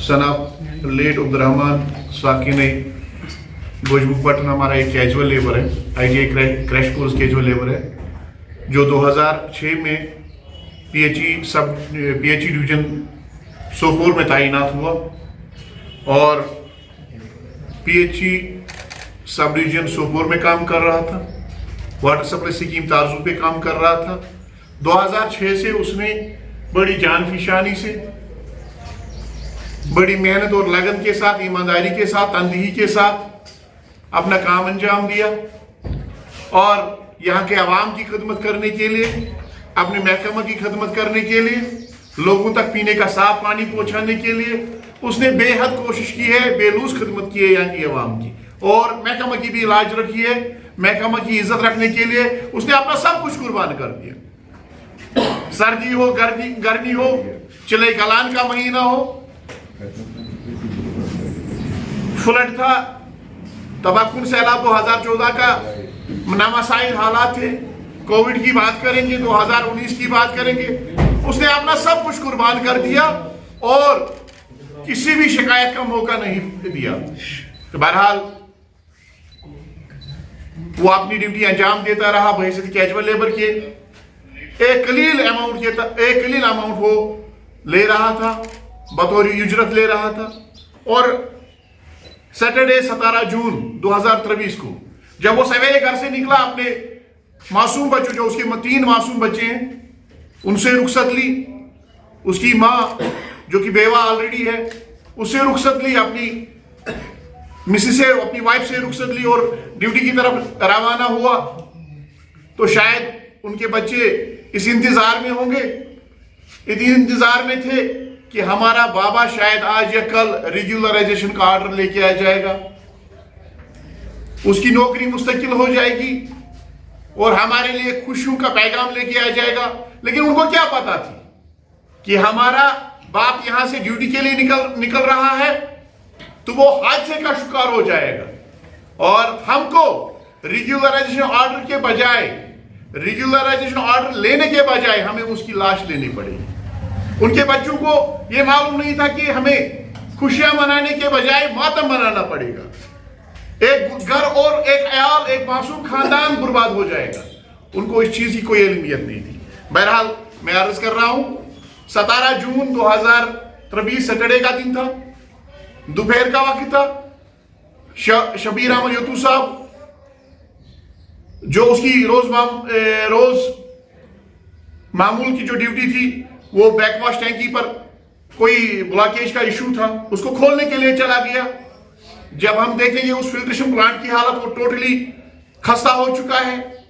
सनाब late Abdurrahman साकिन गोजमुखपट्टन हमारा एक कैजुअल लेबर है, ITI crash course casual labour है, जो 2006 में PHE डिवीजन सोपोर में तैनात हुआ और PHE सब डिवीजन सोपोर में काम कर रहा था। वाटर सप्लाई स्कीम तारजू पे काम कर रहा था। 2006 से उसने बड़ी जान फिशानी से, बड़ी मेहनत और लगन के साथ, ईमानदारी के साथ, तनदेही के साथ अपना काम अंजाम दिया और यहाँ के अवाम की खिदमत करने के लिए, अपने महकमा की खिदमत करने के लिए, लोगों तक पीने का साफ पानी पहुंचाने के लिए उसने बेहद कोशिश की है, बेलूस खिदमत की है यहाँ की अवाम की, और महकमा की भी लाज रखी है। महकमा की इज्जत रखने के लिए उसने अपना सब कुछ कुर्बान कर दिया। सर्दी हो, गर्मी हो, चिले कलान का महीना हो, फ्लड था, तबाकुन सैलाब 2014 का, नामासाइल हालात थे, कोविड की बात करेंगे, 2019 की बात करेंगे, उसने अपना सब कुछ कुर्बान कर दिया और किसी भी शिकायत का मौका नहीं दिया। तो बहरहाल वो अपनी ड्यूटी अंजाम देता रहा बहैसियत कैजुअल लेबर के। एक कलील अमाउंट वो ले रहा था, बतौर उजरत ले रहा था। और सैटरडे 17 जून 2023 को जब वो सवेरे घर से निकला, अपने मासूम बच्चों, जो उसके 3 मासूम बच्चे हैं, उनसे रुखसत ली। उसकी माँ जो कि बेवा ऑलरेडी है, उससे रुखसत ली, अपनी मिसेस से, अपनी वाइफ से रुखसत ली और ड्यूटी की तरफ रवाना हुआ। तो शायद उनके बच्चे इस इंतजार में होंगे, इस इंतजार में थे कि हमारा बाबा शायद आज या कल रेगुलराइजेशन का ऑर्डर लेके आ जाएगा, उसकी नौकरी मुस्तकिल हो जाएगी और हमारे लिए खुशियों का पैगाम लेके आ जाएगा। लेकिन उनको क्या पता थी कि हमारा बाप यहां से ड्यूटी के लिए निकल रहा है तो वो हादसे का शिकार हो जाएगा और हमको रेगुलराइजेशन ऑर्डर के बजाय, रेगुलराइजेशन ऑर्डर लेने के बजाय हमें उसकी लाश लेनी पड़ेगी। उनके बच्चों को यह मालूम नहीं था कि हमें खुशियां मनाने के बजाय मातम मनाना पड़ेगा। एक घर और एक अयाल, एक मासूम खानदान बर्बाद हो जाएगा। उनको इस चीज की कोई अहमियत नहीं थी। बहरहाल मैं अर्ज कर रहा हूं, 17 जून 2023 सैटरडे का दिन था, दोपहर का वक्त था। शबीर अहमद यतू साहब, जो उसकी रोज मामूल की जो ड्यूटी थी, वो बैकवाश टैंकी पर कोई ब्लॉकेज का इशू था, उसको खोलने के लिए चला गया। जब हम देखेंगे उस फिल्ट्रेशन प्लांट की हालत, वो टोटली खस्ता हो चुका है।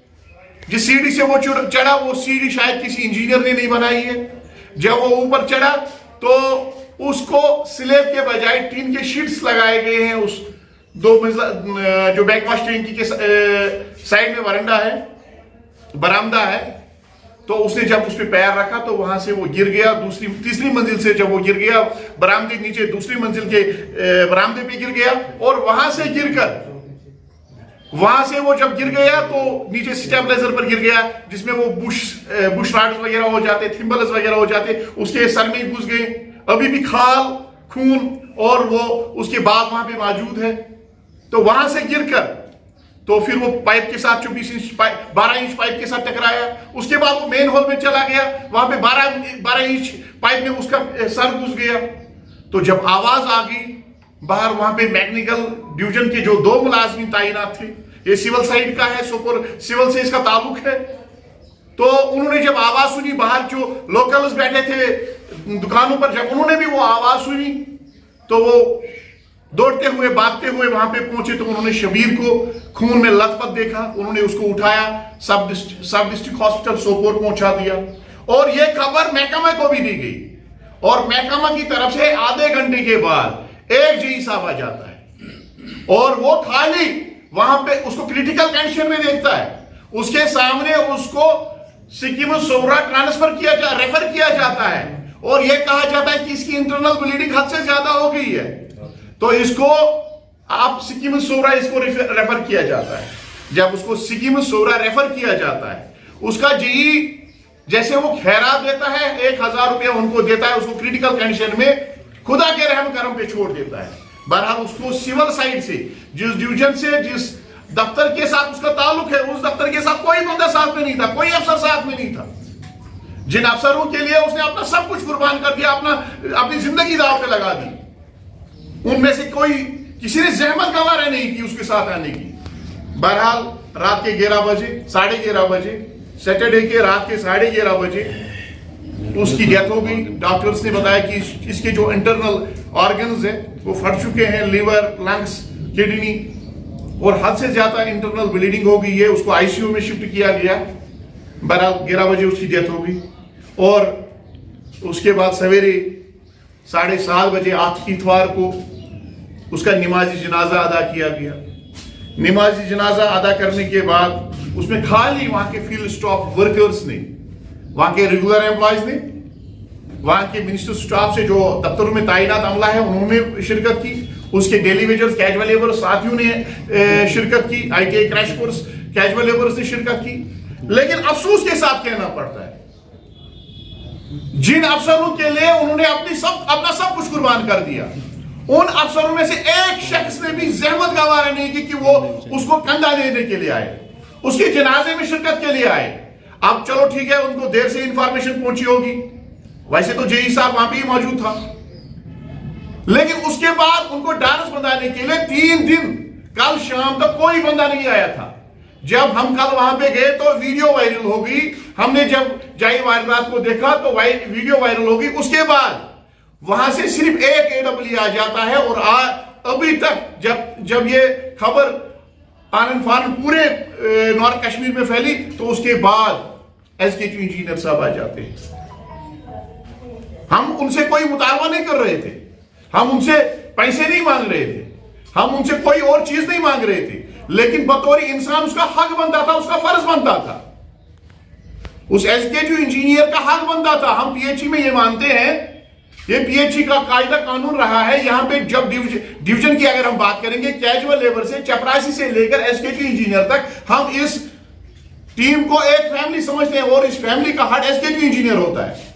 जिस सीढ़ी से वो चढ़ा, वो सीढ़ी शायद किसी इंजीनियर ने नहीं बनाई है। जब वो ऊपर चढ़ा तो उसको स्लेब के बजाय टीन के शीट्स लगाए गए हैं। उस 2 मंजिला जो बैकवाश टैंकी के साइड में बरामदा है, तो उसने जब उस पर पैर रखा तो वहां से वो गिर गया। तीसरी मंजिल से जब वो गिर गया, बरामदे नीचे दूसरी मंजिल के बरामदे पे गिर गया और वहां से वो जब गिर गया तो नीचे स्टेबलाइजर पर गिर गया, जिसमें वो बुश राड्स वगैरह हो जाते, थिम्बल्स वगैरह हो जाते, उसके सर में घुस गए। अभी भी खाल, खून और वो उसके बाप वहां पे मौजूद है। तो वहां से गिरकर तो फिर वो पाइप के साथ 12 इंच पाइप के साथ टकराया। उसके बाद वो मेन हॉल में चला गया, वहां पे 12 इंच पाइप में उसका सर घुस गया। तो जब आवाज आ गई बाहर, वहां पे मैकेनिकल डिवीजन के जो 2 मुलाजमीन तैनात थे, ये सिविल साइड का है, सोपोर सिविल से इसका ताल्लुक है। तो उन्होंने जब आवाज सुनी, बाहर जो लोकल्स बैठे थे दुकानों पर, जब उन्होंने भी वो आवाज सुनी तो वो दौड़ते हुए, भागते हुए वहां पे पहुंचे। तो उन्होंने शबीर को खून में लथपथ देखा, उन्होंने उसको उठाया, सब डिस्ट्रिक्ट हॉस्पिटल सोपोर पहुंचा दिया और यह खबर महकमा को भी दी गई। और महकमा की तरफ से आधे घंटे के बाद एक जेई साहब आ जाता है और वो खाली वहां पे उसको क्रिटिकल कंडीशन में देखता है। उसके सामने उसको सिक्किम सोबरा रेफर किया जाता है और यह कहा जाता है कि इसकी इंटरनल ब्लीडिंग हद से ज्यादा हो गई है, तो इसको आप सिक्किम सोबरा इसको रेफर किया जाता है। जब उसको सिक्किम सोबरा रेफर किया जाता है, उसका जेई जैसे वो खैरात देता है, 1,000 रुपया उनको देता है, उसको क्रिटिकल कंडीशन में खुदा के रहम करम पे छोड़ देता है। बहरहाल उसको सिविल साइड से, जिस डिवीजन से, जिस दफ्तर के साथ उसका ताल्लुक है, उस दफ्तर के साथ कोई बंदा साथ में नहीं था, कोई अफसर साथ में नहीं था। जिन अफसरों के लिए उसने अपना सब कुछ कुर्बान कर दिया, अपनी जिंदगी दांव पे लगा दी, उनमें से कोई किसी ने जहमत गवारा नहीं की उसके साथ आने की। बहरहाल रात के 11 बजे, 11:30 बजे, सैटरडे के रात के 11:30 बजे उसकी डेथ हो गई। डॉक्टर्स ने बताया कि इसके जो इंटरनल ऑर्गन्स हैं वो फट चुके हैं, लीवर, लंग्स, किडनी, और हद से ज्यादा इंटरनल ब्लीडिंग हो गई है। उसको आईसीयू में शिफ्ट किया गया। बहरहाल 11 बजे उसकी डेथ हो गई और उसके बाद सवेरे 7:30 बजे इतवार को उसका नमाजी जनाजा अदा किया गया। नमाजी जनाजा अदा करने के बाद उसमें खाली वहां के फील्ड स्टाफ वर्कर्स ने, वहां के रेगुलर एम्प्लॉयज ने, वहां के मिनिस्टर स्टाफ से जो दफ्तरों में तैनात अमला है उन्होंने शिरकत की, उसके डेली वेजर्स, कैजुअल लेबर साथियों ने शिरकत की, ITI crash course casual labours ने शिरकत की। लेकिन अफसोस के साथ कहना पड़ता है, जिन अफसरों के लिए उन्होंने अपना सब कुछ कुर्बान कर दिया, उन अफसरों में से एक शख्स ने भी जहमत गवारा नहीं की कि वो उसको कंधा देने के लिए आए, उसके जनाजे में शिरकत के लिए आए। अब चलो ठीक है, उनको देर से इंफॉर्मेशन पहुंची होगी, वैसे तो जेई साहब वहां पे ही मौजूद था, लेकिन उसके बाद उनको डांस बनाने के लिए 3 दिन कल शाम तक कोई बंदा नहीं आया था। जब हम कल वहां पे गए तो वीडियो वायरल हो गई। हमने जब जाई वारदात को देखा तो वीडियो वायरल हो गई। उसके बाद वहां से सिर्फ एक AWE आ जाता है और अभी तक जब ये खबर आनन फानन पूरे नॉर्थ कश्मीर में फैली तो उसके बाद SKQ इंजीनियर साहब आ जाते हैं। हम उनसे कोई मुतालबा नहीं कर रहे थे, हम उनसे पैसे नहीं मांग रहे थे, हम उनसे कोई और चीज नहीं मांग रहे थे, लेकिन बतौर इंसान उसका हक बनता था, उसका फर्ज बनता था, उस SKQ इंजीनियर का हक बनता था। हम PHE में ये मानते हैं, ये PHE का कायदा कानून रहा है। यहां पे जब डिवीजन की अगर हम बात करेंगे, कैजुअल लेबर से, चपरासी से लेकर SKQ इंजीनियर तक, हम इस टीम को एक फैमिली समझते हैं और इस फैमिली का हेड SKQ इंजीनियर होता है।